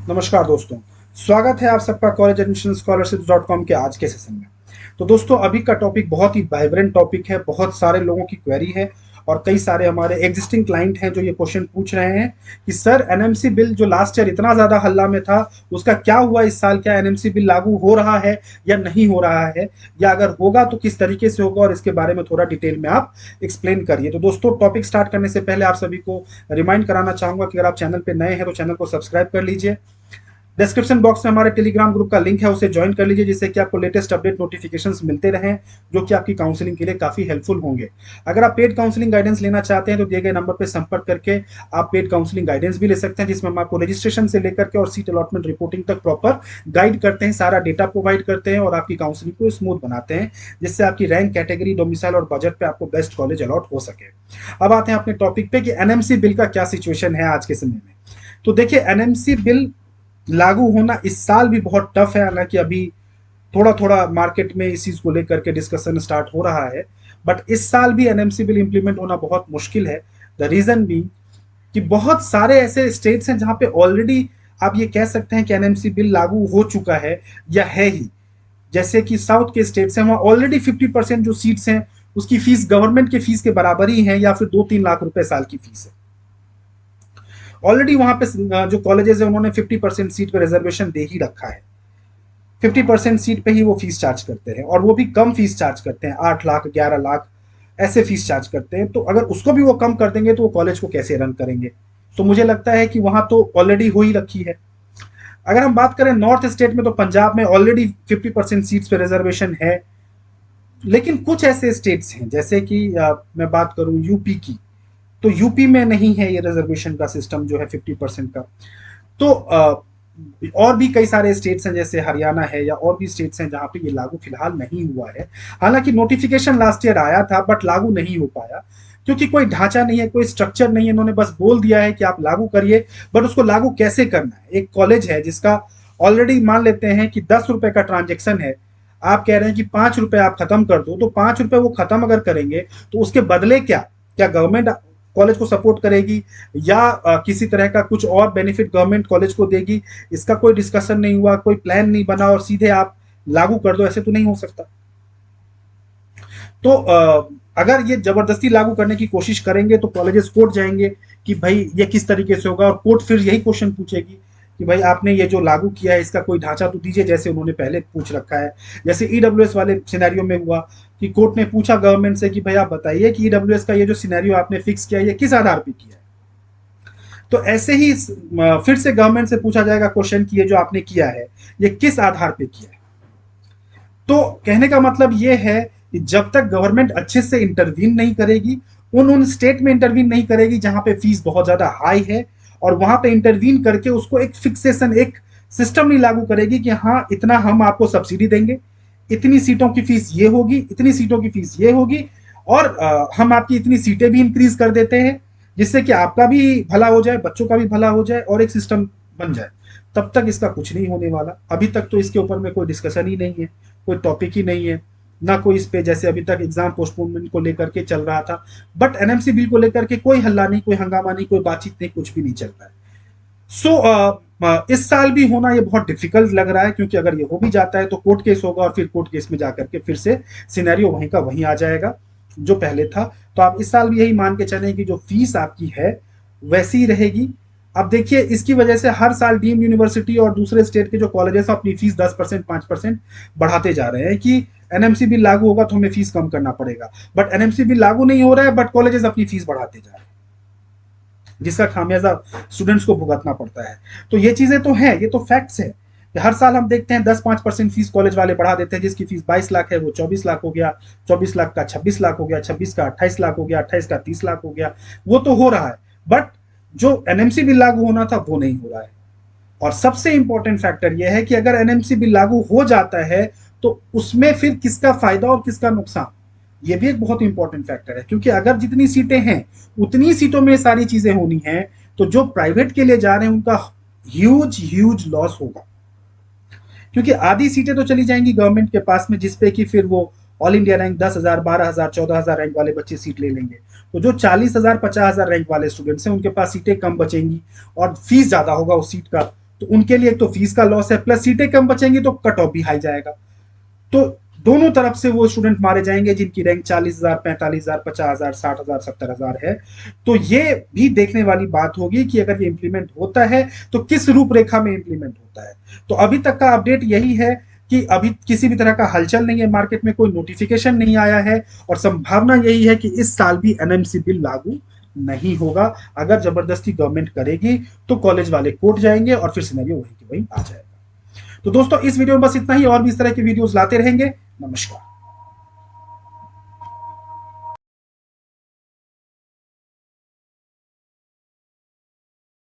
नमस्कार दोस्तों। स्वागत है आप सबका कॉलेज एडमिशन स्कॉलरशिप.com के आज के सेशन में। तो दोस्तों, अभी का टॉपिक बहुत ही वाइब्रेंट टॉपिक है। बहुत सारे लोगों की क्वेरी है और कई सारे हमारे एग्जिस्टिंग क्लाइंट हैं जो ये क्वेश्चन पूछ रहे हैं कि सर, एनएमसी बिल जो लास्ट ईयर इतना ज़्यादा हल्ला में था, उसका क्या हुआ इस साल? क्या एनएमसी बिल लागू हो रहा है या नहीं हो रहा है, या अगर होगा तो किस तरीके से होगा, और इसके बारे में थोड़ा डिटेल में आप एक्सप्लेन करिए। तो दोस्तों, टॉपिक स्टार्ट करने से पहले आप सभी को रिमाइंड कराना चाहूंगा कि अगर आप चैनल पे नए हैं तो चैनल को सब्सक्राइब कर लीजिए। डिस्क्रिप्शन बॉक्स में हमारे टेलीग्राम ग्रुप का लिंक है, उसे ज्वाइन कर लीजिए, जिससे कि आपको लेटेस्ट अपडेट नोटिफिकेशंस मिलते रहें, जो कि आपकी काउंसलिंग के लिए काफी हेल्पफुल होंगे। अगर आप पेड काउंसलिंग गाइडेंस लेना चाहते हैं तो दिए गए नंबर पर संपर्क करके आप पेड काउंसलिंग गाइडेंस भी ले सकते हैं, जिसमें हम आपको रजिस्ट्रेशन से लेकर के और सीट अलॉटमेंट रिपोर्टिंग तक प्रॉपर गाइड करते हैं, सारा डेटा प्रोवाइड करते हैं और आपकी काउंसलिंग को स्मूथ बनाते हैं, जिससे आपकी रैंक, कैटेगरी, डोमिसाइल और बजट पे आपको बेस्ट कॉलेज अलॉट हो सके। अब आते हैं अपने टॉपिक पे कि एनएमसी बिल का क्या सिचुएशन है आज के समय में। तो देखिए, एनएमसी बिल लागू होना इस साल भी बहुत टफ है। हालांकि अभी थोड़ा थोड़ा मार्केट में इस चीज को लेकर के डिस्कशन स्टार्ट हो रहा है, बट इस साल भी एनएमसी बिल इंप्लीमेंट होना बहुत मुश्किल है। द रीजन भी कि बहुत सारे ऐसे स्टेट्स हैं जहां पे ऑलरेडी आप ये कह सकते हैं कि एनएमसी बिल लागू हो चुका है या है ही। जैसे कि साउथ के स्टेट्स हैं, वहां ऑलरेडी 50% जो सीट्स हैं उसकी फीस गवर्नमेंट के फीस के बराबर ही है, या फिर 2-3 लाख रुपए साल की फीस है। ऑलरेडी वहां पे जो कॉलेजेस है उन्होंने 50% सीट पे रिजर्वेशन दे ही रखा है। 50% सीट पे ही वो फीस चार्ज करते हैं, और वो भी कम फीस चार्ज करते हैं। 8 लाख, 11 लाख ऐसे फीस चार्ज करते हैं। तो अगर उसको भी वो कम कर देंगे तो वो कॉलेज को कैसे रन करेंगे? तो मुझे लगता है कि वहां तो ऑलरेडी हो ही रखी है। अगर हम बात करें नॉर्थ स्टेट में, तो पंजाब में ऑलरेडी 50% सीट्स पे रिजर्वेशन है। लेकिन कुछ ऐसे स्टेट्स हैं, जैसे कि मैं बात करूं यूपी की, तो यूपी में नहीं है ये रिजर्वेशन का सिस्टम जो है 50% का। तो और भी कई सारे स्टेट्स हैं, जैसे हरियाणा है या और भी स्टेट्स हैं जहां पे ये लागू फिलहाल नहीं हुआ है। हालांकि नोटिफिकेशन लास्ट ईयर आया था, बट लागू नहीं हो पाया, क्योंकि कोई ढांचा नहीं है, कोई स्ट्रक्चर नहीं है। इन्होंने बस बोल दिया है कि आप लागू करिए, बट उसको लागू कैसे करना है? एक कॉलेज है जिसका ऑलरेडी मान लेते हैं कि 10 रुपए का ट्रांजेक्शन है, आप कह रहे हैं कि 5 रुपए आप खत्म कर दो, तो 5 रुपए वो खत्म अगर करेंगे तो उसके बदले क्या क्या गवर्नमेंट कॉलेज को सपोर्ट करेगी, या किसी तरह का कुछ और बेनिफिट गवर्नमेंट कॉलेज को देगी? इसका कोई डिस्कशन नहीं हुआ, कोई प्लान नहीं बना, और सीधे आप लागू कर दो, ऐसे तो नहीं हो सकता। तो अगर ये जबरदस्ती लागू करने की कोशिश करेंगे तो कॉलेजेस कोर्ट जाएंगे कि भाई ये किस तरीके से होगा, और कोर्ट फिर यही क्वेश्चन पूछेगी कि भाई आपने ये जो लागू किया है इसका कोई ढांचा तो दीजिए, जैसे उन्होंने पहले पूछ रखा है। जैसे ईडब्ल्यूएस वाले सिनेरियो में हुआ कि कोर्ट ने पूछा गवर्नमेंट से कि भाई आप बताइए कि ईडब्ल्यूएस का ये जो सिनेरियो आपने फिक्स किया है ये किस आधार पर किया है। तो ऐसे ही फिर से गवर्नमेंट से पूछा जाएगा क्वेश्चन कि ये जो आपने किया है ये किस आधार पर किया है। तो कहने का मतलब ये है कि जब तक गवर्नमेंट अच्छे से इंटरवीन नहीं करेगी, उन स्टेट में इंटरवीन नहीं करेगी जहां पे फीस बहुत ज्यादा हाई है, और वहां पे इंटरवीन करके उसको एक फिक्सेशन, एक सिस्टम नहीं लागू करेगी कि हाँ इतना हम आपको सब्सिडी देंगे, इतनी सीटों की फीस ये होगी, इतनी सीटों की फीस ये होगी, और हम आपकी इतनी सीटें भी इंक्रीज कर देते हैं, जिससे कि आपका भी भला हो जाए, बच्चों का भी भला हो जाए, और एक सिस्टम बन जाए। तब तक इसका कुछ नहीं होने वाला। अभी तक तो इसके ऊपर में कोई डिस्कशन ही नहीं है, कोई टॉपिक ही नहीं है ना कोई इस पे। जैसे अभी तक एग्जाम पोस्टपोनमेंट को लेकर के चल रहा था, बट एनएमसी बिल को लेकर के कोई हल्ला नहीं, कोई हंगामा नहीं, कोई बातचीत नहीं, कुछ भी नहीं चल रहा है। इस साल भी होना ये बहुत डिफिकल्ट लग रहा है, क्योंकि अगर ये हो भी जाता है तो कोर्ट केस होगा, और फिर कोर्ट केस में जाकर के फिर से सिनेरियो वहीं का वहीं आ जाएगा जो पहले था। तो आप इस साल भी यही मान के चलें कि जो फीस आपकी है वैसी ही रहेगी। अब देखिए, इसकी वजह से हर साल डीम्ड यूनिवर्सिटी और दूसरे स्टेट के जो कॉलेजेस अपनी फीस 10%, 5% बढ़ाते जा रहे हैं कि एनएमसी बिल लागू होगा तो हमें फीस कम करना पड़ेगा। बट एनएमसी बिल लागू नहीं हो रहा है, बट कॉलेजेस अपनी फीस बढ़ाते जा रहे हैं, जिसका खामियाजा स्टूडेंट्स को भुगतना पड़ता है। तो ये चीजें तो हैं, ये तो फैक्ट्स है कि हर साल हम देखते हैं 10-5% फीस कॉलेज वाले बढ़ा देते हैं। जिसकी फीस 22 लाख है वो 24 लाख हो गया, 24 लाख का 26 लाख हो गया, 26 का 28 लाख हो गया, 28 का 30 लाख हो गया। वो तो हो रहा है, बट जो एनएमसी बिल लागू होना था वो नहीं हो रहा है। और सबसे इंपॉर्टेंट फैक्टर यह है कि अगर एनएमसी बिल लागू हो जाता है तो उसमें फिर किसका फायदा और किसका नुकसान, ये भी एक बहुत इंपॉर्टेंट फैक्टर है। क्योंकि अगर जितनी सीटें हैं उतनी सीटों में सारी चीजें होनी हैं, तो जो प्राइवेट के लिए जा रहे हैं उनका ह्यूज ह्यूज लॉस होगा। क्योंकि आधी सीटें तो चली जाएंगी गवर्नमेंट के पास में, जिसपे कि फिर वो ऑल इंडिया रैंक 10,000, 12,000, 14,000 रैंक वाले बच्चे सीट ले लेंगे। तो जो 40,000, 50,000 रैंक वाले स्टूडेंट्स हैं उनके पास सीटें कम बचेंगी, और फीस ज्यादा होगा उस सीट का, तो उनके लिए एक तो फीस का लॉस है, प्लस सीटें कम बचेंगी तो कट ऑफ भी हाई जाएगा। तो दोनों तरफ से वो स्टूडेंट मारे जाएंगे जिनकी रैंक 40,000, 45,000, 50,000, 60,000, 70,000 है। तो ये भी देखने वाली बात होगी कि अगर ये इंप्लीमेंट होता है तो किस रूपरेखा में इंप्लीमेंट होता है। तो अभी तक का अपडेट यही है कि अभी किसी भी तरह का हलचल नहीं है, मार्केट में कोई नोटिफिकेशन नहीं आया है, और संभावना यही है कि इस साल भी एनएमसी बिल लागू नहीं होगा। अगर जबरदस्ती गवर्नमेंट करेगी तो कॉलेज वाले कोर्ट जाएंगे और फिर सिनेरियो वही की वही आ जाएगा। तो दोस्तों, इस वीडियो में बस इतना ही, और भी इस तरह की वीडियोस लाते रहेंगे। नमस्कार।